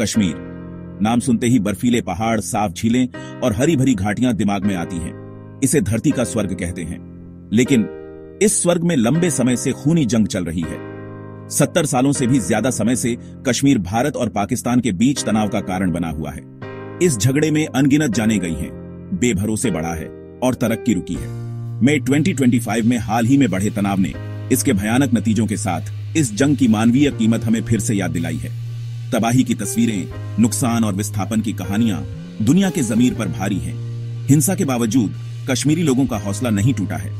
कश्मीर नाम सुनते ही बर्फीले पहाड़, साफ झीलें और हरी भरी घाटियां दिमाग में आती हैं। इसे धरती का स्वर्ग कहते हैं, लेकिन इस स्वर्ग में लंबे समय से खूनी जंग चल रही है। 70 सालों से भी ज्यादा समय से कश्मीर भारत और पाकिस्तान के बीच तनाव का कारण बना हुआ है। इस झगड़े में अनगिनत जाने गई हैं, बेभरोसे बढ़ा है और तरक्की रुकी है। मई 2025 में हाल ही में बढ़े तनाव ने इसके भयानक नतीजों के साथ इस जंग की मानवीय कीमत हमें फिर से याद दिलाई है। तबाही की तस्वीरें, नुकसान और विस्थापन की कहानियां दुनिया के ज़मीर पर भारी हैं। हिंसा के बावजूद कश्मीरी लोगों का हौसला नहीं टूटा है।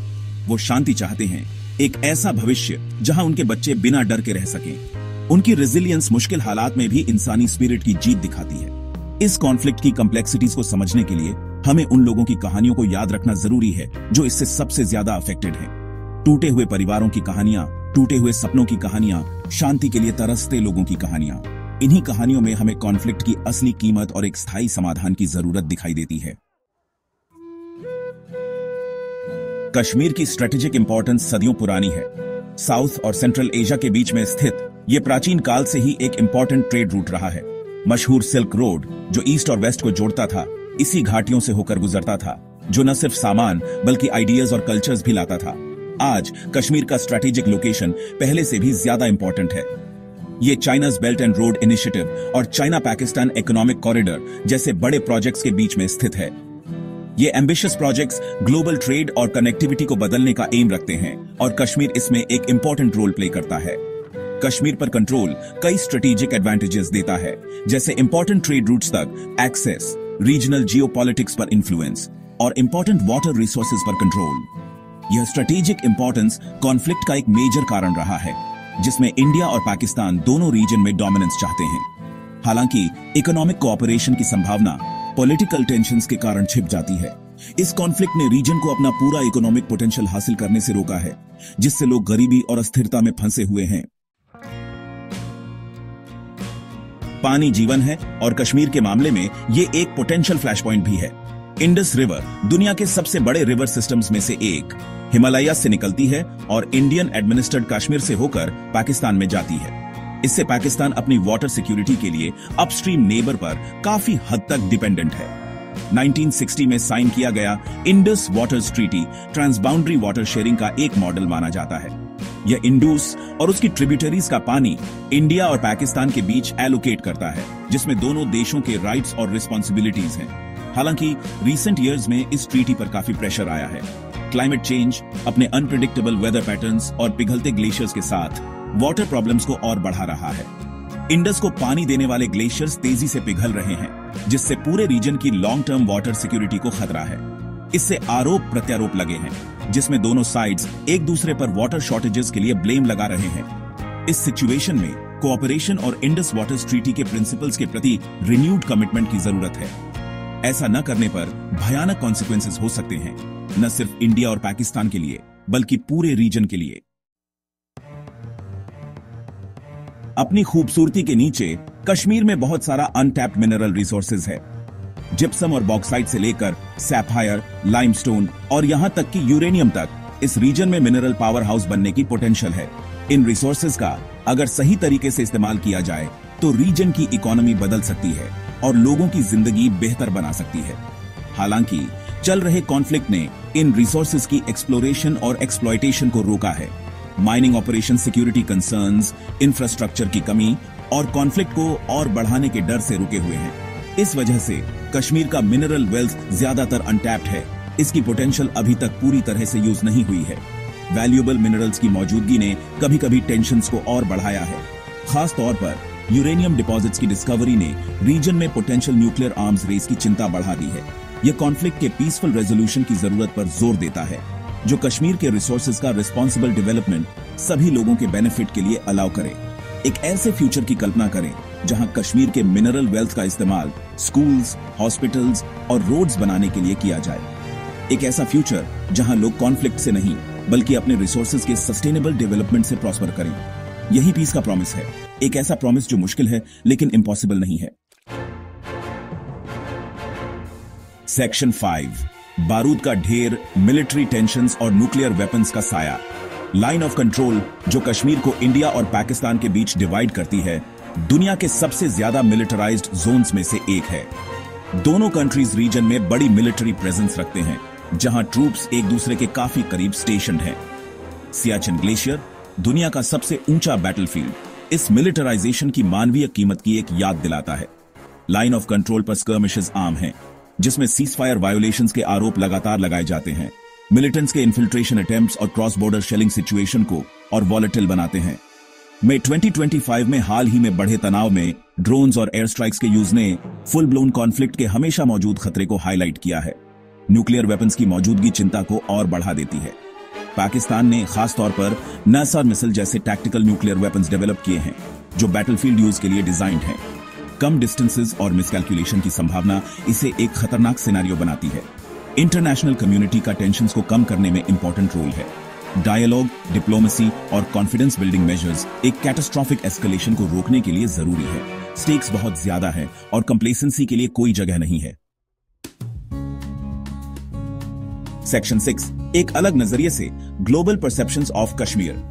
वो शांति चाहते हैं, एक ऐसा भविष्य जहां उनके बच्चे बिना डर के रह सकें। उनकी रेजिलियंस मुश्किल हालात में भी इंसानी स्पिरिट की जीत दिखाती है। इस कॉन्फ्लिक्ट की कॉम्प्लेक्सिटीज को समझने के लिए हमें उन लोगों की कहानियों को याद रखना जरूरी है जो इससे सबसे ज्यादा अफेक्टेड हैं। टूटे हुए परिवारों की कहानियां, टूटे हुए सपनों की कहानियां, शांति के लिए तरसते लोगों की कहानियां। इन्हीं कहानियों में हमें कॉन्फ्लिक्ट की असली कीमत और एक स्थायी समाधान की जरूरत दिखाई देती है। कश्मीर की स्ट्रेटेजिक इंपॉर्टेंस सदियों पुरानी है। साउथ और सेंट्रल एशिया के बीच में स्थित यह प्राचीन काल से ही एक इंपॉर्टेंट ट्रेड रूट रहा है। मशहूर सिल्क रोड जो ईस्ट और वेस्ट को जोड़ता था, इसी घाटियों से होकर गुजरता था, जो न सिर्फ सामान बल्कि आइडियाज और कल्चर्स भी लाता था। आज कश्मीर का स्ट्रेटेजिक लोकेशन पहले से भी ज्यादा इंपॉर्टेंट है। ये China's belt and road initiative और चाइना पाकिस्तान इकोनॉमिक कॉरिडोर जैसे बड़े प्रोजेक्ट्स के बीच में स्थित है। ये एम्बिशियस प्रोजेक्ट्स ग्लोबल ट्रेड और कनेक्टिविटी को बदलने का एम रखते हैं और कश्मीर इसमें एक इंपॉर्टेंट रोल प्ले करता है। कश्मीर पर कंट्रोल कई स्ट्रेटेजिक एडवांटेजेस देता है, जैसे इंपॉर्टेंट ट्रेड रूट्स तक एक्सेस, रीजनल जियोपॉलिटिक्स पर इन्फ्लुएंस और इंपॉर्टेंट वाटर रिसोर्सेज पर कंट्रोल। यह स्ट्रेटेजिक इंपॉर्टेंस कॉन्फ्लिक्ट का एक मेजर कारण रहा है, जिसमें इंडिया और पाकिस्तान दोनों रीजन में डोमिनेंस चाहते हैं। हालांकि इकोनॉमिक कोऑपरेशन की संभावना पॉलिटिकल टेंशंस के कारण छिप जाती है। इस कॉन्फ्लिक्ट ने रीजन को अपना पूरा इकोनॉमिक पोटेंशियल हासिल करने से रोका है, जिससे लोग गरीबी और अस्थिरता में फंसे हुए हैं। पानी जीवन है और कश्मीर के मामले में ये एक पोटेंशियल फ्लैश पॉइंट भी है। इंडस रिवर दुनिया के सबसे बड़े रिवर सिस्टम्स में से एक, हिमालय से निकलती है और इंडियन एडमिनिस्ट्रेड कश्मीर से होकर पाकिस्तान में जाती है। इससे पाकिस्तान अपनी वाटर सिक्योरिटी के लिए अपस्ट्रीम नेबर पर काफी हद तक डिपेंडेंट है। 1960 में साइन किया गया Indus waters treaty transboundary water sharing का एक मॉडल माना जाता है। यह इंडस और उसकी ट्रिब्यूटरीज का पानी इंडिया और पाकिस्तान के बीच एलोकेट करता है, जिसमें दोनों देशों के राइट्स और रिस्पॉन्सिबिलिटीज हैं। हालांकि रीसेंट ईयर्स में इस ट्रीटी पर काफी प्रेशर आया है। क्लाइमेट चेंज अपने अनप्रेडिक्टेबल वेदर पैटर्न्स और पिघलते ग्लेशियर्स के साथ वाटर प्रॉब्लम्स को और बढ़ा रहा है। इंडस को पानी देने वाले ग्लेशियर्स तेजी से पिघल रहे हैं, जिससे पूरे रीजन की लॉन्ग टर्म वाटर सिक्योरिटी को खतरा है। इससे आरोप प्रत्यारोप लगे हैं, जिसमें दोनों साइड्स एक दूसरे पर वाटर शॉर्टेजेस के लिए ब्लेम लगा रहे हैं। इस सिचुएशन में कोऑपरेशन और इंडस वाटर्स ट्रीटी के प्रिंसिपल्स के प्रति रिन्यूड कमिटमेंट की जरूरत है। ऐसा न करने पर भयानक कॉन्सिक्वेंसेस हो सकते हैं, न सिर्फ इंडिया और पाकिस्तान के लिए बल्कि पूरे रीजन के लिए। अपनी खूबसूरती के नीचे कश्मीर में बहुत सारा अनटैप्ड मिनरल रिसोर्सेज है। जिप्सम और बॉक्साइट से लेकर सैफायर, लाइमस्टोन और यहां तक कि यूरेनियम तक इस रीजन में मिनरल पावर हाउस बनने की पोटेंशियल है। इन रिसोर्सेज का अगर सही तरीके से इस्तेमाल किया जाए तो रीजन की इकोनॉमी बदल सकती है और लोगों की जिंदगी बेहतर बना सकती है। हालांकि चल रहे कॉन्फ्लिक्ट ने इन रिसोर्सेज की एक्सप्लोरेशन और एक्सप्लॉयटेशन को रोका है। Mining operation, security concerns, infrastructure की कमी और कॉन्फ्लिक्ट को और बढ़ाने के डर से रुके हुए हैं। इस वजह से कश्मीर का मिनरल वेल्थ ज्यादातर अनटैप्ड है। इसकी पोटेंशियल अभी तक पूरी तरह से यूज नहीं हुई है। वैल्यूएबल मिनरल्स की मौजूदगी ने कभी कभी टेंशंस को और बढ़ाया है। खास तौर पर यूरेनियम डिपॉजिट्स की डिस्कवरी ने रीजन में पोटेंशियल न्यूक्लियर आर्म्स रेस की चिंता बढ़ा दी है। यह कॉन्फ्लिक्ट के पीसफुल रेजोल्यूशन की जरूरत पर जोर देता है, जो कश्मीर के रिसोर्सेज का रिस्पॉन्सिबल डेवलपमेंट सभी लोगों के बेनिफिट के लिए अलाउ करे। एक ऐसे फ्यूचर की कल्पना करें जहां कश्मीर के मिनरल वेल्थ का इस्तेमाल स्कूल्स, हॉस्पिटल्स और रोड्स बनाने के लिए किया जाए। एक ऐसा फ्यूचर जहां लोग कॉन्फ्लिक्ट से नहीं बल्कि अपने रिसोर्सेज के सस्टेनेबल डेवलपमेंट से प्रॉस्पर करें। यही पीस का प्रॉमिस है, एक ऐसा प्रॉमिस जो मुश्किल है लेकिन इम्पॉसिबल नहीं है। सेक्शन 5, बारूद का ढेर, मिलिट्री टेंशंस और न्यूक्लियर वेपन्स का साया। लाइन ऑफ कंट्रोल जो कश्मीर को इंडिया और पाकिस्तान के बीच डिवाइड करती है, दुनिया के सबसे ज्यादा मिलिटराइज्ड जोन्स में से एक है। दोनों कंट्रीज रीजन में बड़ी मिलिट्री प्रेजेंस रखते हैं, जहां ट्रूप्स एक दूसरे के काफी करीब स्टेशन्ड हैं। सियाचिन ग्लेशियर दुनिया का सबसे ऊंचा बैटलफील्ड इस मिलिटराइजेशन की मानवीय कीमत की एक याद दिलाता है। लाइन ऑफ कंट्रोल पर स्कर्मिशेस आम हैं, जिसमें सीजफायर वायोलेशंस के आरोप लगातार लगाए जाते हैं। मिलिटेंट्स के इन्फिल्ट्रेशन अटेम्प्ट्स और क्रॉस बॉर्डर शेलिंग सिचुएशन को और वॉलेटिल बनाते हैं। मई 2025 में हाल ही में बढ़े तनाव में ड्रोन्स और एयर स्ट्राइक्स के यूज ने फुल ब्लोन कॉन्फ्लिक्ट के हमेशा मौजूद खतरे को हाईलाइट किया है। न्यूक्लियर वेपन्स की मौजूदगी चिंता को और बढ़ा देती है। पाकिस्तान ने खासतौर पर नैसर मिसाइल जैसे टैक्टिकल न्यूक्लियर वेपन्स डेवलप किए हैं, जो बैटलफील्ड यूज के लिए डिजाइंड हैं। कम डिस्टेंसेस और मिसकैलकुलेशन की संभावना इसे एक खतरनाक सिनेरियो बनाती है। इंटरनेशनल कम्युनिटी का टेंशंस को कम करने में इंपॉर्टेंट रोल है। डायलॉग, डिप्लोमेसी और कॉन्फिडेंस बिल्डिंग मेजर्स एक कैटास्ट्रॉफिक एस्केलेशन को रोकने के लिए जरूरी है। स्टेक्स बहुत ज्यादा है और कंप्लेसेंसी के लिए कोई जगह नहीं है। सेक्शन 6 एक अलग नजरिए से global perceptions of Kashmir.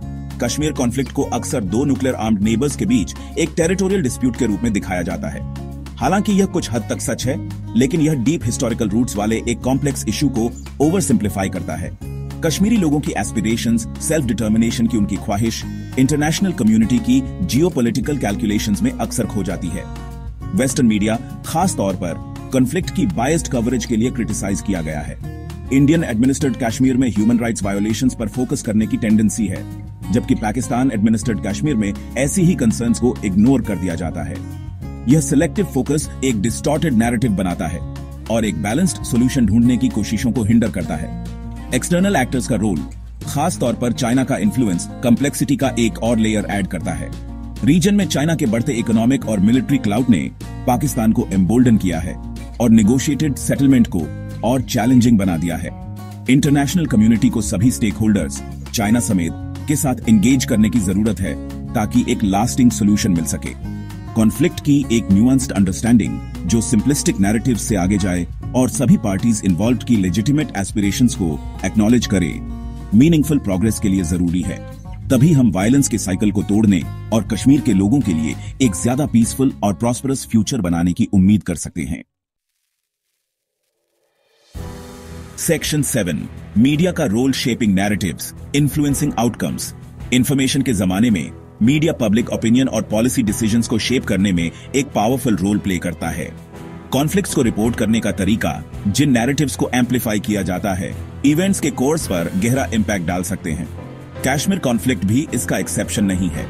Kashmir conflict को अक्सर दो न्यूक्लियर आर्म्ड नेबर्स के बीच एक टेरिटोरियल डिस्प्यूट के रूप में दिखाया जाता है। हालांकि यह कुछ हद तक सच है, लेकिन यह डीप हिस्टोरिकल रूट्स वाले एक कॉम्प्लेक्स इश्यू को ओवर सिंप्लीफाई करता है। कश्मीरी लोगों की एस्पिरेशंस, सेल्फ डिटर्मिनेशन की उनकी ख्वाहिश इंटरनेशनल कम्युनिटी की जियोपॉलिटिकल कैलकुलेशंस में अक्सर खो जाती है। वेस्टर्न मीडिया खास तौर पर कॉन्फ्लिक्ट की बायस्ड कवरेज के लिए क्रिटिसाइज किया गया है। इंडियन एडमिनिस्ट्रेड कश्मीर में ह्यूमन राइट्स वायोलेशंस पर फोकस करने की टेंडेंसी है, जबकि पाकिस्तान एडमिनिस्ट्रेड कश्मीर में ऐसी ही कंसर्न्स को इग्नोर कर दिया जाता है। यह सिलेक्टिव फोकस एक डिस्टॉर्टेड नैरेटिव बनाता है और एक बैलेंस्ड सॉल्यूशन ढूंढने की कोशिशों को हिंडर करता है। एक्सटर्नल एक्टर्स का रोल, खास तौर पर चाइना का इन्फ्लुएंस, कम्प्लेक्सिटी का एक और लेयर ऐड करता है। रीजन में चाइना के बढ़ते इकोनॉमिक और मिलिट्री क्लाउड ने पाकिस्तान को एम्बोल्डन किया है और नेगोशिएटेड सेटलमेंट को और चैलेंजिंग बना दिया है। इंटरनेशनल कम्युनिटी को सभी स्टेक होल्डर्स, चाइना समेत, के साथ एंगेज करने की जरूरत है ताकि एक लास्टिंग सोल्यूशन मिल सके। कॉन्फ्लिक्ट की एक न्यूआंस्ड अंडरस्टैंडिंग जो सिंपलिस्टिक नैरेटिव से आगे जाए और सभी पार्टीज इन्वॉल्व्ड की लेजिटिमेट एस्पिरेशंस को एक्नॉलेज करे, मीनिंगफुल प्रोग्रेस के लिए जरूरी है। तभी हम वायलेंस के साइकिल को तोड़ने और कश्मीर के लोगों के लिए एक ज्यादा पीसफुल और प्रॉस्परस फ्यूचर बनाने की उम्मीद कर सकते हैं। सेक्शन 7 मीडिया का role shaping narratives, influencing outcomes. Information के जमाने में मीडिया पब्लिक ओपिनियन और पॉलिसी डिसीजंस को शेप करने में एक पावरफुल रोल प्ले करता है। कॉन्फ्लिक्ट्स को रिपोर्ट करने का तरीका, जिन नैरेटिव्स को एम्पलीफाई किया जाता है, इवेंट्स के कोर्स पर गहरा इंपैक्ट डाल सकते हैं। कश्मीर कॉन्फ्लिक्ट भी इसका एक्सेप्शन नहीं है।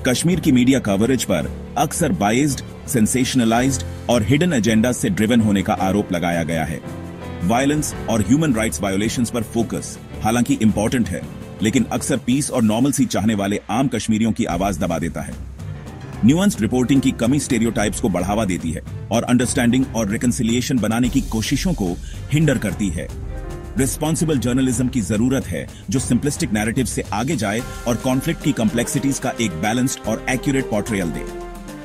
कश्मीर की मीडिया कवरेज पर अक्सर बाइज्ड, सेंसेशनलाइज्ड और हिडन एजेंडा से ड्रिवन होने का आरोप लगाया गया है। वायलेंस और ह्यूमन राइट्स वायोलेशंस पर फोकस हालांकि इंपॉर्टेंट है, लेकिन अक्सर पीस और नॉर्मलसी चाहने वाले आम कश्मीरियों की आवाज दबा देता है। न्यूआंस्ड रिपोर्टिंग की कमी स्टेरियोटाइप्स को बढ़ावा देती है और अंडरस्टैंडिंग और रिकंसिलिएशन बनाने की कोशिशों को हिंडर करती है। रिस्पॉन्सिबल जर्नलिज्म की जरूरत है जो सिंपलिस्टिक नैरेटिव से आगे जाए और कॉन्फ्लिक्ट की कॉम्प्लेक्सिटीज का एक बैलेंस्ड और एक्यूरेट पोर्ट्रेयल दे।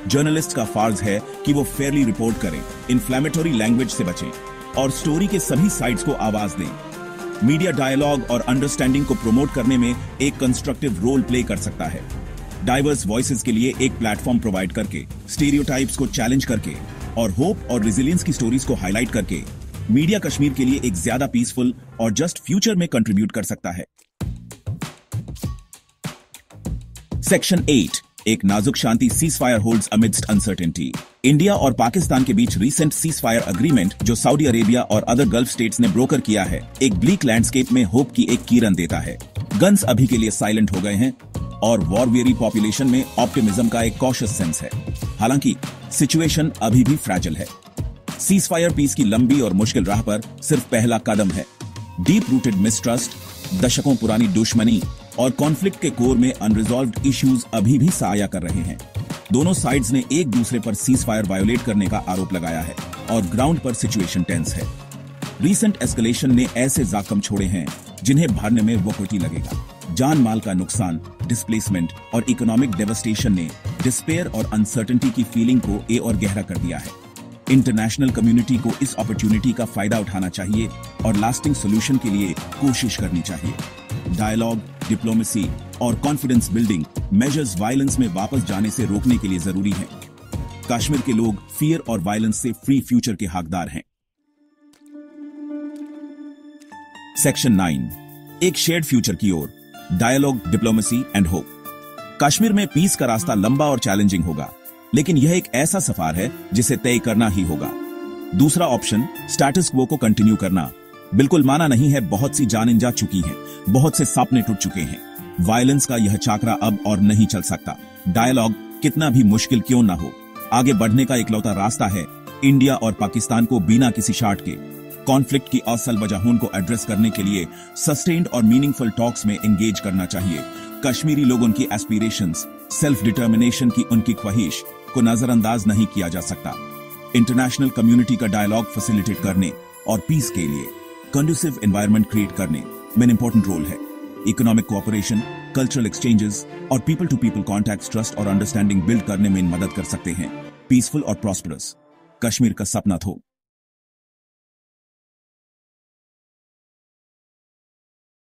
जर्नलिस्ट का फर्ज है कि वो फेयरली रिपोर्ट करें, इन्फ्लेमेटरी लैंग्वेज से बचें और स्टोरी के सभी साइड्स को आवाज दें। मीडिया डायलॉग और अंडरस्टैंडिंग को प्रमोट करने में एक कंस्ट्रक्टिव रोल प्ले कर सकता है। डाइवर्स वॉइसेस के लिए एक प्लेटफॉर्म प्रोवाइड करके, स्टीरियोटाइप्स को चैलेंज करके और होप और रेजिलियंस की स्टोरीज को हाईलाइट करके मीडिया कश्मीर के लिए एक ज्यादा पीसफुल और जस्ट फ्यूचर में कंट्रीब्यूट कर सकता है। सेक्शन 8 एक नाजुक शांति ceasefire holds amidst uncertainty. India और पाकिस्तान के बीच रीसेंट सीजफायर अग्रीमेंट जो सऊदी अरेबिया और अदर गल्फ स्टेट्स ने ब्रोकर किया है, एक ब्लीक लैंडस्केप में होप की एक किरण देता है। गन्स अभी के लिए साइलेंट हो गए हैं और वॉर वेरी पॉपुलेशन में ऑप्टिमिज्म का एक कॉशियस सेंस है। हालांकि सिचुएशन अभी भी फ्रैजिल है। सीजफायर पीस की लंबी और मुश्किल राह पर सिर्फ पहला कदम है। डीप रूटेड मिसट्रस्ट, दशकों पुरानी दुश्मनी और कॉन्फ्लिक्ट के कोर में अनरिजॉल्व्ड इश्यूज अभी भी साया कर रहे हैं। दोनों साइड्स ने एक दूसरे पर सीजफायर वायोलेट करने का आरोप लगाया है और ग्राउंड पर सिचुएशन टेंस है। रीसेंट एस्केलेशन ने ऐसे जख्म छोड़े हैं जिन्हें भरने में वक़्त लगेगा। जान माल का नुकसान, डिस्प्लेसमेंट और इकोनॉमिक डेवस्टेशन ने डिस्पेयर और अनसर्टेनिटी की फीलिंग को और गहरा कर दिया है। इंटरनेशनल कम्युनिटी को इस अपॉर्चुनिटी का फायदा उठाना चाहिए और लास्टिंग सोल्यूशन के लिए कोशिश करनी चाहिए। डायलॉग, डिप्लोमेसी और कॉन्फिडेंस बिल्डिंग मेजर्स वायलेंस में वापस जाने से रोकने के लिए जरूरी हैं। कश्मीर के लोग फियर और वायलेंस से फ्री फ्यूचर के हकदार हैं। सेक्शन 9, एक शेयर्ड फ्यूचर की ओर, dialogue, diplomacy and hope. Kashmir में पीस का रास्ता लंबा और चैलेंजिंग होगा, लेकिन यह एक ऐसा सफर है जिसे तय करना ही होगा। दूसरा ऑप्शन, स्टेटस क्वो को कंटिन्यू करना, बिल्कुल माना नहीं है। बहुत सी जानें जा चुकी हैं, बहुत से सपने टूट चुके हैं। वायलेंस का यह चाकरा अब और नहीं चल सकता। डायलॉग कितना भी मुश्किल क्यों ना हो, आगे बढ़ने का इकलौता रास्ता है। इंडिया और पाकिस्तान को बिना किसी शार्ट के कॉन्फ्लिक्ट की असल वजहों को एड्रेस करने के लिए सस्टेन्ड और मीनिंगफुल टॉक्स में एंगेज करना चाहिए। कश्मीरी लोगों की एस्पिरेशंस, सेल्फ डिटर्मिनेशन की उनकी ख्वाहिश को नजरअंदाज नहीं किया जा सकता। इंटरनेशनल कम्युनिटी का डायलॉग फैसिलिटेट करने और पीस के लिए कंडुसिव एनवायरनमेंट क्रिएट करने में इंपॉर्टेंट रोल है। इकोनॉमिक कोऑपरेशन, कल्चरल एक्सचेंजेस और people to people contact trust और अंडरस्टैंडिंग बिल्ड करने में मदद कर सकते हैं। पीसफुल और प्रॉस्परस कश्मीर का सपना थो।